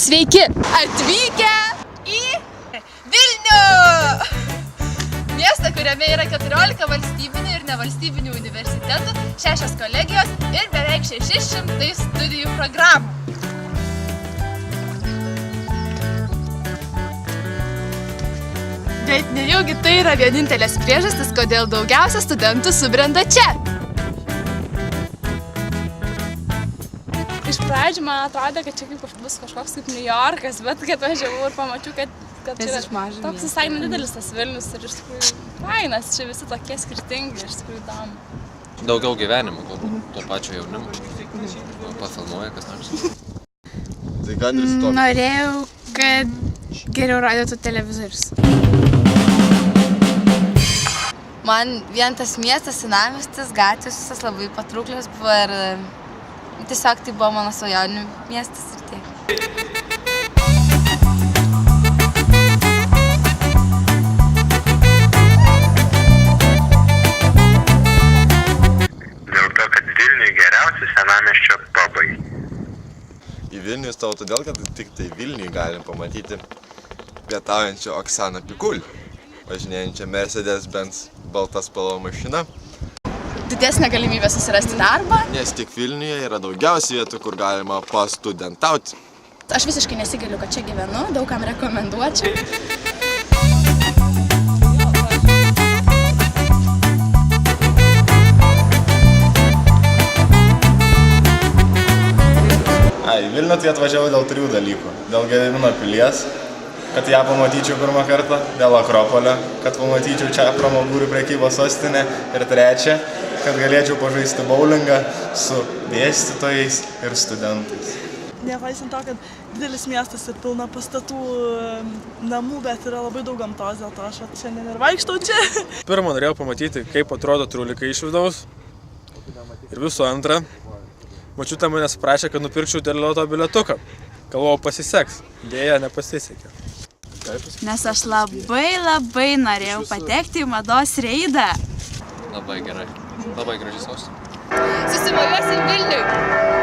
Sveiki! Atvykę į Vilnių! Miestą, kuriame yra 14 valstybinių ir nevalstybinių universitetų, 6 kolegijos ir beveik 600 studijų programų. Bet nejaugi tai yra vienintelės priežastis, kodėl daugiausia studentų subrenda čia. Iš pradžių man atrodė, kad čia bus kažkoks kaip New Yorkas, bet kai atvažiavau ir pamačiau, kad čia yra toks visai nedidelis tas Vilnius ir iš tikrųjų fainas, čia visi tokie skirtingi, iš tikrųjų įdomu. Daugiau gyvenimo, galbūt to pačio jaunimo. Pafilmuoja kas nors. Tai kadris toks. Norėjau, kad geriau rodytų televizorius. Man vien tas miestas, senamiestis, gatvės visas labai patrauklios buvo ir tiesiog tai buvo mano svajonių miestas ir tiek. Dėl to, kad Vilniui geriausi senamiesčio pubai. Į Vilnių įstojau todėl, kad tik tai Vilniui galim pamatyti pietaujančią Oksaną Pikul, važinėjančią Mercedes-Benz balta spalva mašina. Didesnė galimybė susirasti darbą. Nes tik Vilniuje yra daugiausiai vietų, kur galima pastudentauti. Aš visiškai nesigailiu, kad čia gyvenu, daug kam rekomenduočiau. Į Vilnių tai atvažiavau dėl 3 dalykų. Dėl Gedimino pilies, kad ją pamatyčiau pirmą kartą, dėl Akropolio, kad pamatyčiau čia pramogų ir prekybos sostinę ir 3, kad galėčiau pažaisti boulingą su dėstytojais ir studentais. Nepaisant to, kad didelis miestas ir pilna pastatų namų, bet yra labai daug gamtos, dėl to aš šiandien ir vaikštau čia. Pirmą norėjau pamatyti, kaip atrodo trūlikai iš vidaus. Ir visų antra, močiutė manęs prašė, kad nupirkčiau dėl loto bilietuką. Galvojau, pasiseks. Dėja, nepasisekė. Nes aš labai norėjau patekti į mados reidą. Labai gerai. Labai graži sostinė. Susimojuosim Vilniui!